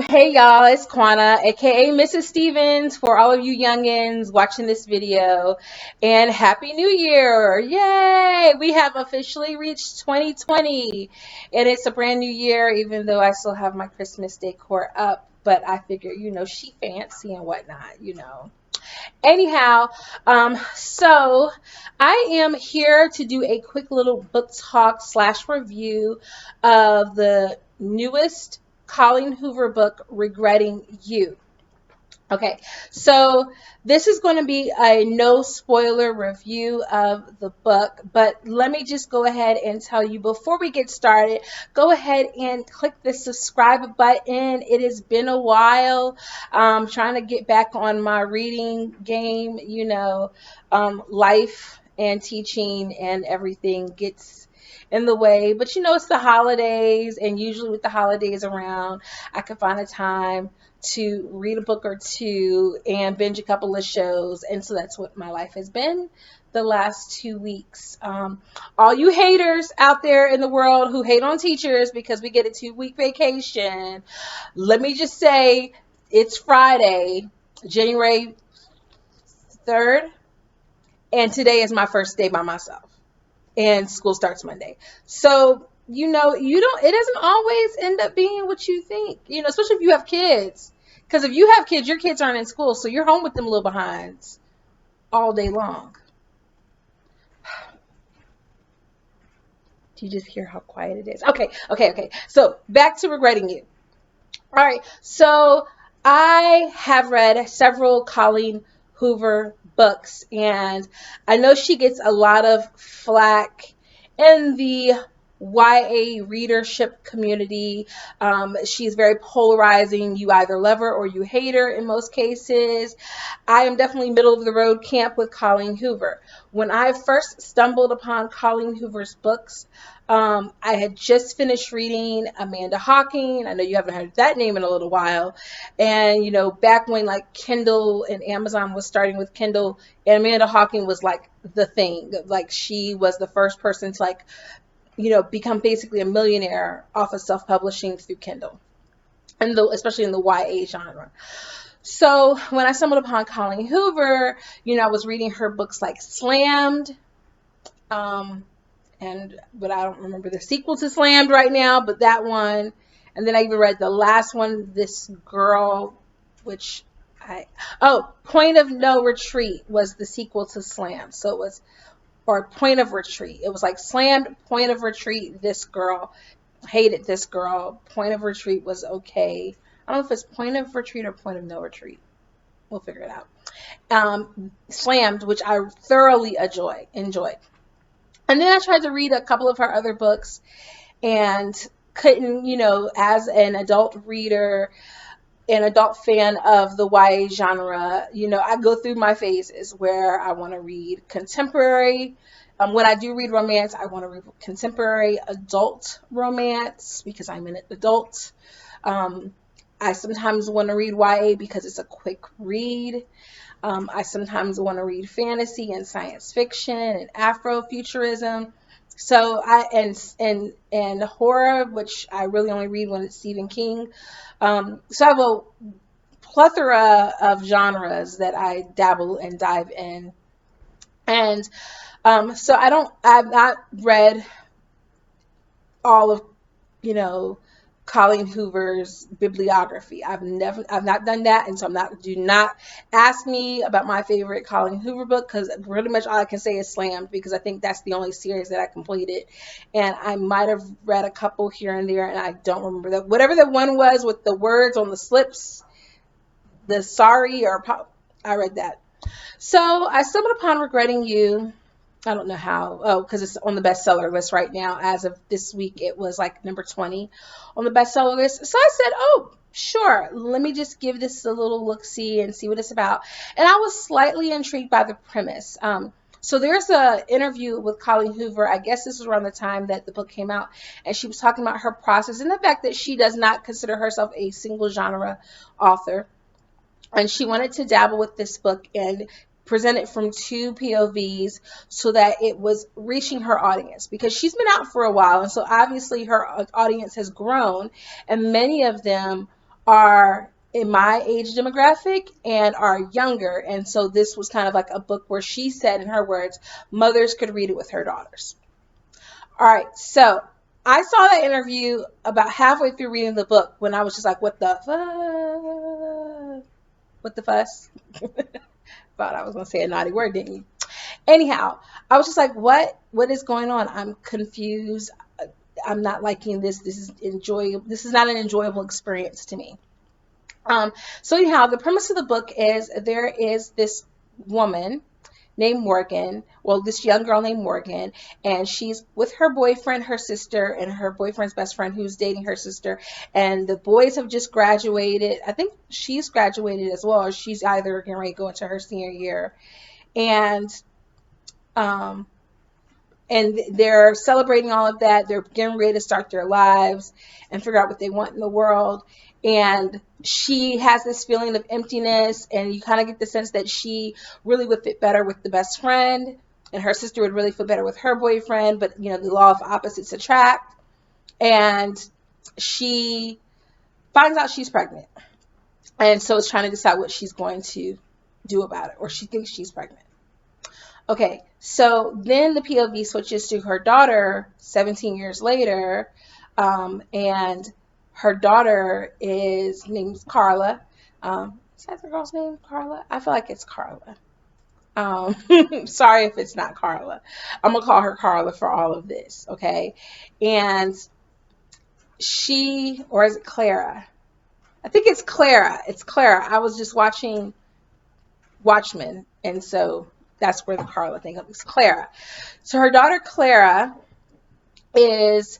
Hey y'all, it's Quanna, aka Mrs. Stevens, for all of you youngins watching this video. And Happy New Year! Yay! We have officially reached 2020, and it's a brand new year, even though I still have my Christmas decor up. But I figure, she fancy and whatnot. Anyhow, so I am here to do a quick little book talk slash review of the newest Colleen Hoover book, Regretting You. Okay, so this is going to be a no spoiler review of the book, but let me just go ahead and tell you before we get started, go ahead and click the subscribe button. It has been a while. Trying to get back on my reading game, life and teaching and everything gets in the way, but it's the holidays, and usually with the holidays around, I can find a time to read a book or two and binge a couple of shows. And so that's what my life has been the last 2 weeks. All you haters out there in the world who hate on teachers because we get a 2-week vacation, let me just say it's Friday, January 3rd, and today is my first day by myself, and school starts Monday. So it doesn't always end up being what you think, especially if you have kids. Because if you have kids, your kids aren't in school, so you're home with them little behinds all day long. Do you just hear how quiet it is? Okay. So back to Regretting You. All right. So I have read several Colleen Hoover books, and I know she gets a lot of flack in the YA readership community. She's very polarizing. You either love her or you hate her in most cases. I am definitely middle of the road camp with Colleen Hoover. When I first stumbled upon Colleen Hoover's books, I had just finished reading Amanda Hawking. I know you haven't heard that name in a little while. And, back when like Kindle and Amazon was starting with Kindle, and Amanda Hawking was like the thing. Like she was the first person to become basically a millionaire off of self-publishing through Kindle, and especially in the YA genre. So when I stumbled upon Colleen Hoover, I was reading her books like Slammed, but I don't remember the sequel to Slammed right now, but that one. And then I even read the last one, This Girl, which Point of No Retreat was the sequel to Slammed. So it was, or Point of Retreat. It was like Slammed, Point of Retreat, This Girl. Hated This Girl. Point of Retreat was okay. I don't know if it's Point of Retreat or Point of No Retreat. We'll figure it out. Slammed, which I thoroughly enjoyed. And then I tried to read a couple of her other books and couldn't, as an adult reader, an adult fan of the YA genre, I go through my phases where I want to read contemporary. When I do read romance, I want to read contemporary adult romance because I'm an adult. I sometimes want to read YA because it's a quick read. I sometimes want to read fantasy and science fiction and Afrofuturism. So and horror, which I really only read when it's Stephen King. So I have a plethora of genres that I dabble and dive in. And so I've not read all of, Colleen Hoover's bibliography. I've not done that, and so do not ask me about my favorite Colleen Hoover book, because pretty much all I can say is Slammed, because I think that's the only series that I completed, and I might have read a couple here and there, and I don't remember that. Whatever the one was with the words on the slips, the sorry or I read that. So I stumbled upon Regretting You. I don't know how. Oh, because it's on the bestseller list right now. As of this week, it was like number 20 on the bestseller list. So I said, oh, sure. Let me just give this a little look-see and see what it's about. And I was slightly intrigued by the premise. So there's an interview with Colleen Hoover. I guess this was around the time that the book came out. And she was talking about her process and the fact that she does not consider herself a single genre author. And she wanted to dabble with this book and present it from two POVs so that it was reaching her audience, because she's been out for a while, and so obviously her audience has grown, and many of them are in my age demographic and are younger. And so this was kind of like a book where she said, in her words, mothers could read it with her daughters. All right, so I saw that interview about halfway through reading the book when I was just like, what the fuck? What the fuss? Thought I was going to say a naughty word, didn't you? Anyhow, I was just like, what is going on? I'm confused. I'm not liking this. This is not an enjoyable experience to me. So anyhow, the premise of the book is there is this woman named Morgan, well, this young girl named Morgan, and she's with her boyfriend, her sister, and her boyfriend's best friend who's dating her sister. And the boys have just graduated. I think she's graduated as well. She's either getting ready to go into her senior year. And um, and they're celebrating all of that. They're getting ready to start their lives and figure out what they want in the world. And she has this feeling of emptiness, and you kind of get the sense that she really would fit better with the best friend, and her sister would really fit better with her boyfriend, but the law of opposites attract. And she finds out she's pregnant, and so is trying to decide what she's going to do about it, or she thinks she's pregnant. Okay, so then the POV switches to her daughter 17 years later, and her daughter is named Carla. Is that the girl's name, Carla? I feel like it's Carla. Sorry if it's not Carla. I'm going to call her Carla for all of this, okay? And or is it Clara? I think it's Clara. It's Clara. I was just watching Watchmen, and so that's where the Carla thing comes. It's Clara. So her daughter Clara is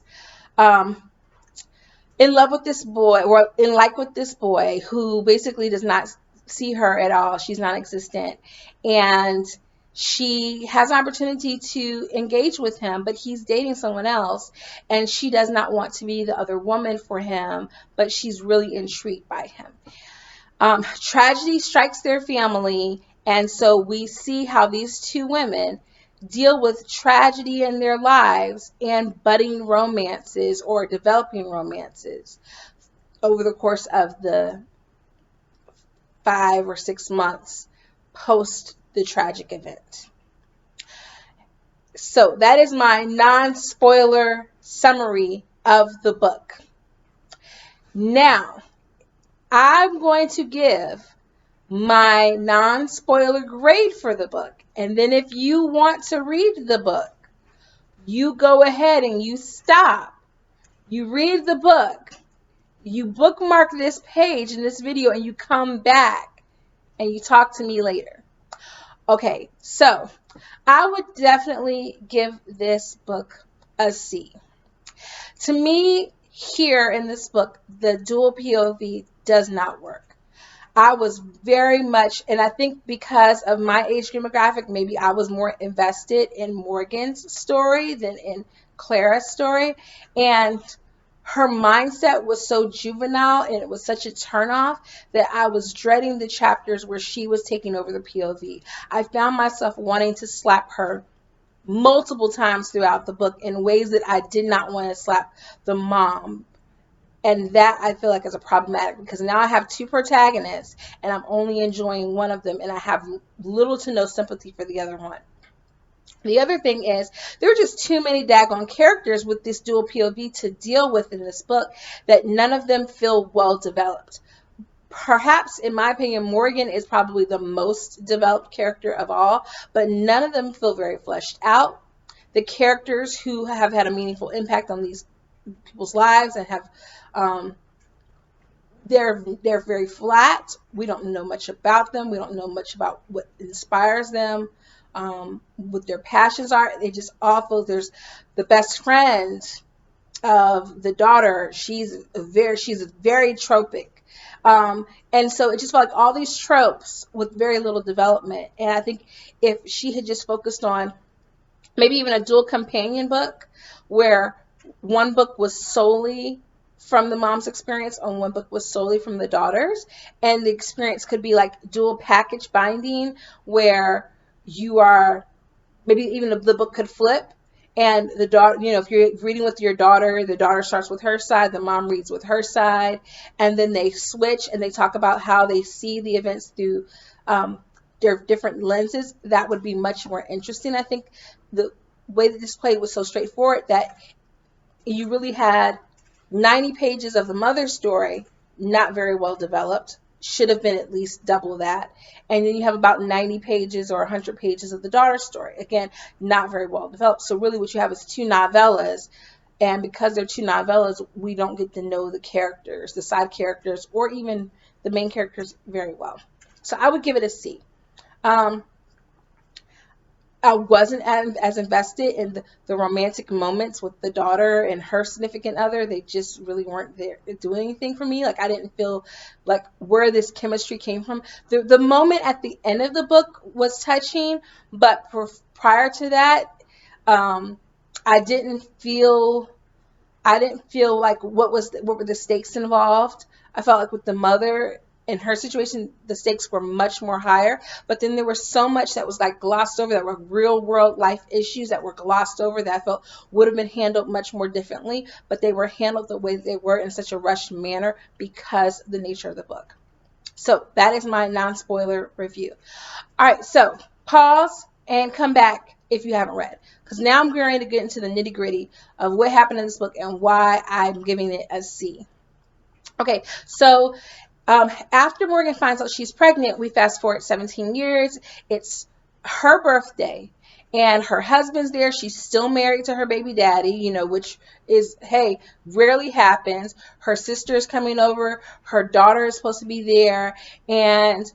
in love with this boy, or in like with this boy who basically does not see her at all. She's non-existent. And she has an opportunity to engage with him, but he's dating someone else, and she does not want to be the other woman for him, but she's really intrigued by him. Tragedy strikes their family, and so we see how these two women deal with tragedy in their lives and budding romances or developing romances over the course of the 5 or 6 months post the tragic event. So that is my non-spoiler summary of the book. Now, I'm going to give my non-spoiler grade for the book. And then if you want to read the book, you go ahead and you stop. You read the book. You bookmark this page in this video, and you come back and you talk to me later. Okay, so I would definitely give this book a C. To me, here in this book, the dual POV does not work. I was very much, and I think because of my age demographic, maybe I was more invested in Morgan's story than in Clara's story. And her mindset was so juvenile, and it was such a turnoff that I was dreading the chapters where she was taking over the POV. I found myself wanting to slap her multiple times throughout the book in ways that I did not want to slap the mom. And that I feel like is a problematic, because now I have two protagonists and I'm only enjoying one of them, and I have little to no sympathy for the other one. The other thing is there are just too many daggone characters with this dual POV to deal with in this book that none of them feel well developed. Perhaps, in my opinion, Morgan is probably the most developed character of all, but none of them feel very fleshed out. The characters who have had a meaningful impact on these people's lives and have they're very flat. We don't know much about them. We don't know much about what inspires them, what their passions are. They just all feel. There's the best friend of the daughter. She's very tropic. And so it just felt like all these tropes with very little development. And I think if she had just focused on maybe even a dual companion book where one book was solely from the mom's experience and one book was solely from the daughter's, and the experience could be like dual package binding where you are, maybe even the book could flip And the daughter, if you're reading with your daughter, the daughter starts with her side, the mom reads with her side, and then they switch and they talk about how they see the events through their different lenses. That would be much more interesting. I think the way that this played was so straightforward that you really had 90 pages of the mother's story, not very well developed, should have been at least double that. And then you have about 90 pages or 100 pages of the daughter's story. Again, not very well developed. So really what you have is two novellas. And because they're two novellas, we don't get to know the characters, the side characters, or even the main characters very well. So I would give it a C. I wasn't as invested in the romantic moments with the daughter and her significant other. They just really weren't there doing anything for me. Like, I didn't feel like where this chemistry came from. The moment at the end of the book was touching, but prior to that, I didn't feel like what were the stakes involved. I felt like with the mother, in her situation, the stakes were much more higher, but then there was so much that was like glossed over, that were real world life issues that were glossed over, that I felt would have been handled much more differently, but they were handled the way they were in such a rushed manner because of the nature of the book. So that is my non-spoiler review. All right, so pause and come back if you haven't read, because now I'm going to get into the nitty gritty of what happened in this book and why I'm giving it a C. Okay, so after Morgan finds out she's pregnant, we fast forward 17 years. It's her birthday and her husband's there. She's still married to her baby daddy, which is, hey, rarely happens. Her sister is coming over. Her daughter is supposed to be there. And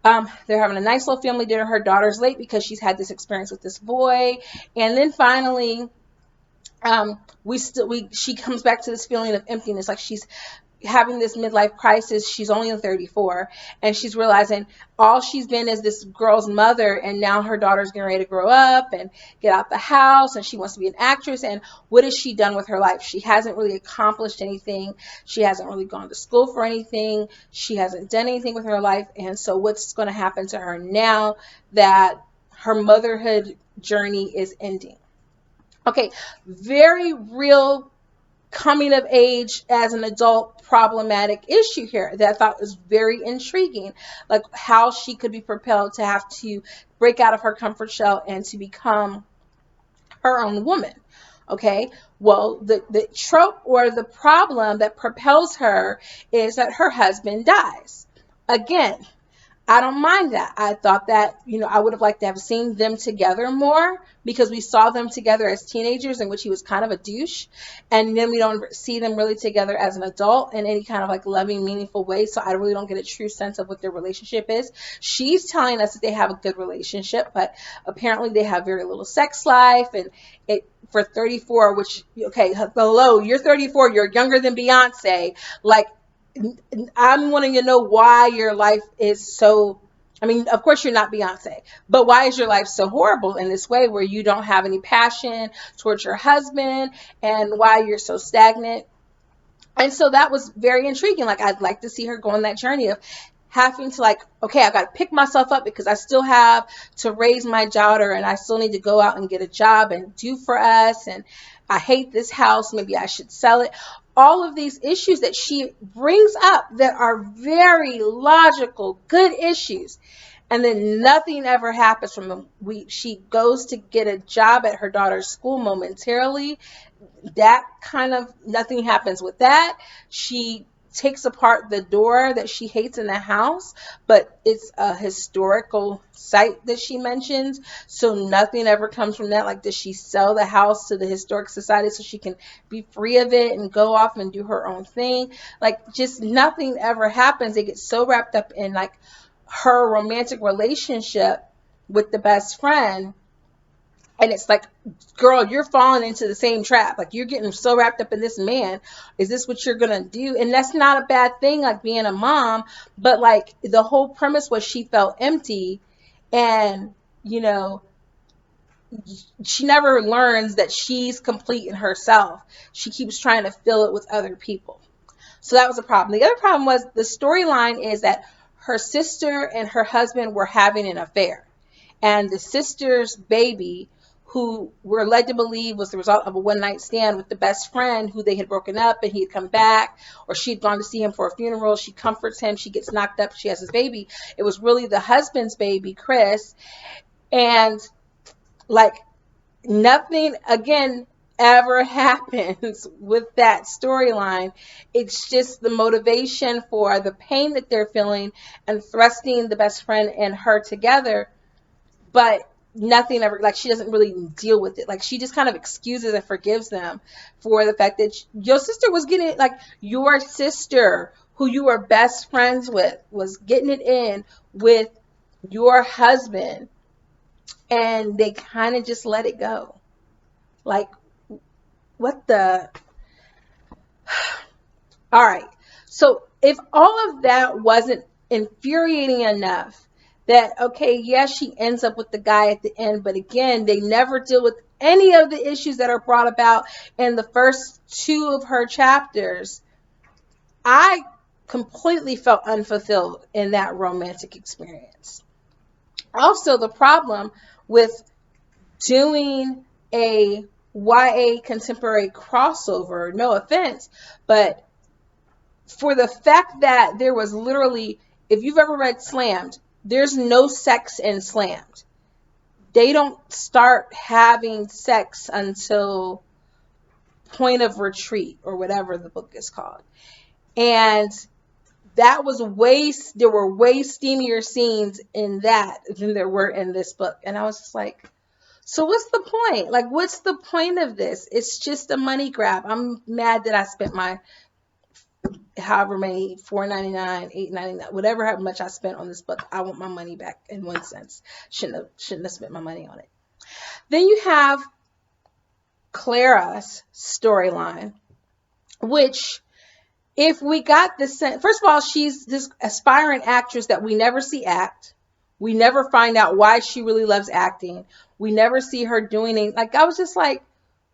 they're having a nice little family dinner. Her daughter's late because she's had this experience with this boy. And then finally, she comes back to this feeling of emptiness, like she's having this midlife crisis. She's only 34, and she's realizing all she's been is this girl's mother, and now her daughter's getting ready to grow up and get out the house, and she wants to be an actress. And what has she done with her life? She hasn't really accomplished anything. She hasn't really gone to school for anything. She hasn't done anything with her life. And so what's going to happen to her now that her motherhood journey is ending? Okay, very real coming of age as an adult problematic issue here that I thought was very intriguing, like how she could be propelled to have to break out of her comfort shell and to become her own woman. Okay, well, the trope or the problem that propels her is that her husband dies. Again, I don't mind that. I thought that, I would have liked to have seen them together more, because we saw them together as teenagers, in which he was kind of a douche. And then we don't see them really together as an adult in any kind of like loving, meaningful way. So I really don't get a true sense of what their relationship is. She's telling us that they have a good relationship, but apparently they have very little sex life. And for 34, which, okay, hello, you're 34, you're younger than Beyonce. Like, I'm wanting to know why your life is so, of course you're not Beyonce, but why is your life so horrible in this way, where you don't have any passion towards your husband, and why you're so stagnant? And so that was very intriguing. Like, I'd like to see her go on that journey of having to, like, okay, I've got to pick myself up because I still have to raise my daughter, and I still need to go out and get a job and do for us, and I hate this house, maybe I should sell it. All of these issues that she brings up that are very logical, good issues. And then nothing ever happens from them. She goes to get a job at her daughter's school momentarily. That kind of, nothing happens with that. She takes apart the door that she hates in the house, but it's a historical site that she mentions, so nothing ever comes from that. Like, does she sell the house to the historic society so she can be free of it and go off and do her own thing? Like, just nothing ever happens. They get so wrapped up in like her romantic relationship with the best friend, and it's like, girl, you're falling into the same trap. Like, you're getting so wrapped up in this man. Is this what you're going to do? And that's not a bad thing, like being a mom. But like, the whole premise was she felt empty. And, she never learns that she's complete in herself. She keeps trying to fill it with other people. So that was a problem. The other problem was the storyline is that her sister and her husband were having an affair. And the sister's baby, who we're led to believe was the result of a one-night stand with the best friend who they had broken up, and he had come back, or she'd gone to see him for a funeral. She comforts him. She gets knocked up. She has his baby. It was really the husband's baby, Chris. And like nothing again ever happens with that storyline. It's just the motivation for the pain that they're feeling and thrusting the best friend and her together, but nothing ever, like, she doesn't really deal with it. Like, she just kind of excuses and forgives them for the fact that your sister was getting it, like, your sister who you were best friends with was getting it in with your husband, and they kind of just let it go. Like, what the? All right. So if all of that wasn't infuriating enough, that, okay, yes, she ends up with the guy at the end, but again, they never deal with any of the issues that are brought about in the first two of her chapters. I completely felt unfulfilled in that romantic experience. Also, the problem with doing a YA contemporary crossover, no offense, but for the fact that there was literally, if you've ever read Slammed, there's no sex in Slammed. They don't start having sex until Point of Retreat, or whatever the book is called. And that was there were way steamier scenes in that than there were in this book. And I was just like, so what's the point? Like, what's the point of this? It's just a money grab. I'm mad that I spent my however many, $4.99, $8.99, whatever, how much I spent on this book. I want my money back in one sense. Shouldn't have spent my money on it. Then you have Clara's storyline, which, if we got this, first of all, she's this aspiring actress that we never see act. We never find out why she really loves acting. We never see her doing it. Like, I was just like,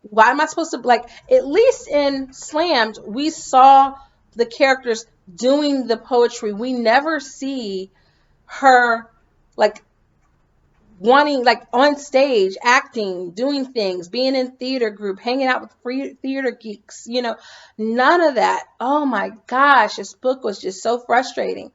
why am I supposed to, like, at least in Slammed, we saw the characters doing the poetry. We never see her, like, wanting, like, on stage, acting, doing things, being in theater group, hanging out with free theater geeks, none of that. Oh my gosh, this book was just so frustrating.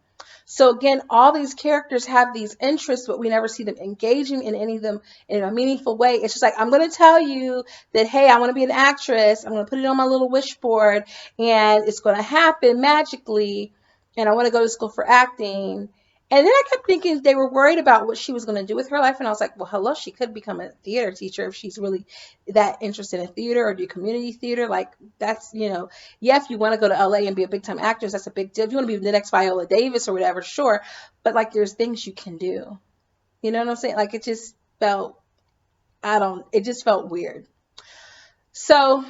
So again, all these characters have these interests, but we never see them engaging in any of them in a meaningful way. It's just like, I'm going to tell you that, hey, I want to be an actress. I'm going to put it on my little wish board, and it's going to happen magically. And I want to go to school for acting. And then I kept thinking they were worried about what she was going to do with her life. And I was like, well, hello, she could become a theater teacher if she's really that interested in theater, or do community theater. Like, that's, yeah, if you want to go to LA and be a big time actress, that's a big deal. If you want to be the next Viola Davis or whatever, sure. But like, there's things you can do. You know what I'm saying? Like, it just felt, it just felt weird. So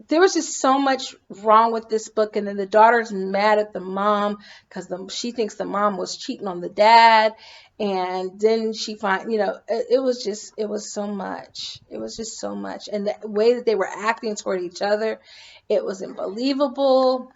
there was just so much wrong with this book. And then the daughter's mad at the mom because she thinks the mom was cheating on the dad. And then she it was so much. It was just so much. And the way that they were acting toward each other, it was unbelievable.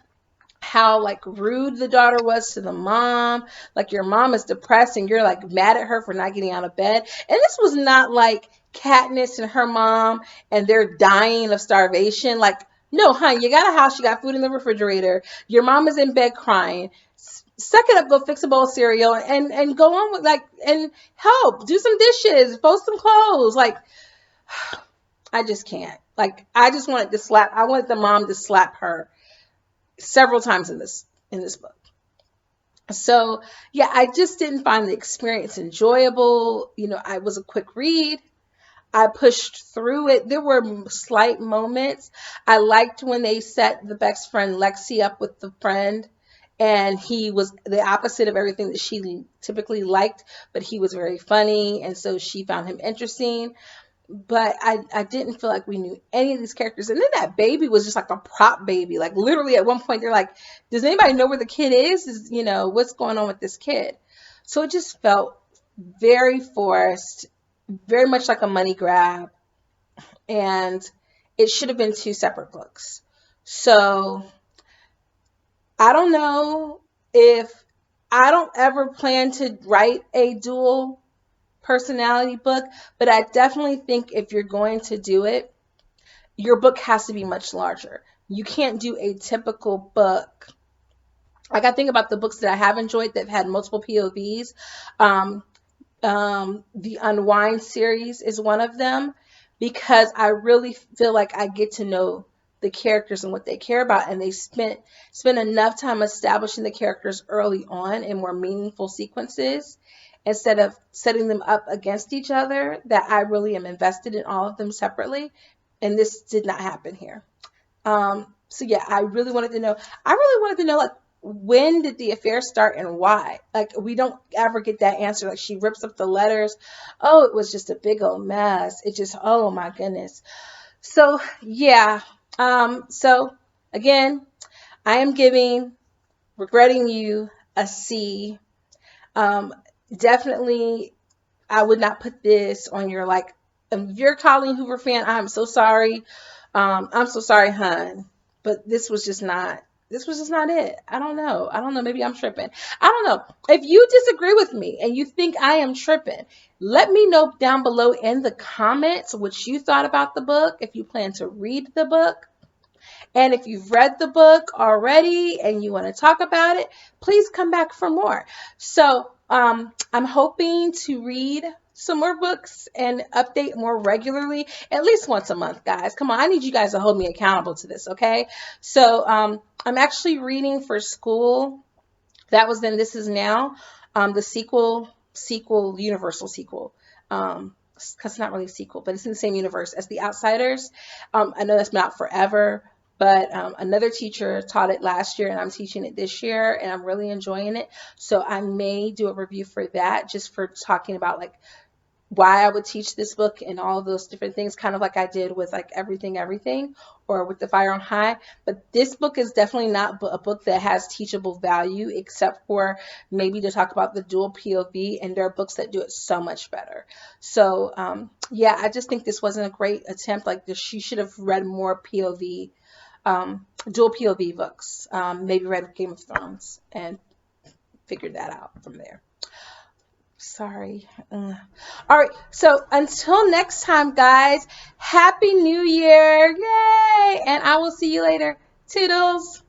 How, like, rude the daughter was to the mom. Like, your mom is depressed and you're, like, mad at her for not getting out of bed. And this was not like Katniss and her mom and they're dying of starvation. Like, no, hon, you got a house, you got food in the refrigerator, your mom is in bed crying. Suck it up, go fix a bowl of cereal and go on with, like, and help, do some dishes, fold some clothes. Like, I just can't. Like, I wanted the mom to slap her several times in this book. So yeah, I just didn't find the experience enjoyable. I was a quick read. I pushed through it. There were slight moments. I liked when they set the best friend Lexi up with the friend, and he was the opposite of everything that she typically liked, but he was very funny, and so she found him interesting. But I didn't feel like we knew any of these characters. And then that baby was just like a prop baby. Like, literally at one point they're like, does anybody know where the kid is? What's going on with this kid? So it just felt very forced, very much like a money grab. And it should have been two separate books. So I don't know if I don't ever plan to write a dual personality book, but I definitely think if you're going to do it, your book has to be much larger. You can't do a typical book. Like, I think about the books that I have enjoyed that have had multiple POVs. Um, the Unwind series is one of them, because I really feel like I get to know the characters and what they care about, and they spend enough time establishing the characters early on in more meaningful sequences instead of setting them up against each other, that I really am invested in all of them separately. And this did not happen here. So yeah, I really wanted to know, like, when did the affair start and why? Like, we don't ever get that answer. Like, she rips up the letters. Oh, it was just a big old mess. It just, oh my goodness. So yeah. So again, I am giving Regretting You a C. Um, Definitely, I would not put this on your, like, if you're a Colleen Hoover fan, I'm so sorry. I'm so sorry, hun. But this was just not it. I don't know. I don't know. Maybe I'm tripping. I don't know. If you disagree with me and you think I am tripping, let me know down below in the comments what you thought about the book, if you plan to read the book. And if you've read the book already and you want to talk about it, please come back for more. So I'm hoping to read some more books and update more regularly, at least once a month, guys. Come on, I need you guys to hold me accountable to this, okay? So I'm actually reading for school. That was Then, This Is Now, the universal sequel. Because it's not really a sequel, but it's in the same universe as The Outsiders. I know that's been out forever, but another teacher taught it last year, and I'm teaching it this year, and I'm really enjoying it. So I may do a review for that, just for talking about, like, why I would teach this book and all of those different things, kind of like I did with, like, Everything, or with The Fire on High. But this book is definitely not a book that has teachable value, except for maybe to talk about the dual POV, and there are books that do it so much better. So yeah, I just think this wasn't a great attempt. Like, she should have read more POV, dual POV books. Maybe read Game of Thrones and figured that out from there. Sorry. All right. So until next time, guys, Happy New Year. Yay. And I will see you later. Toodles.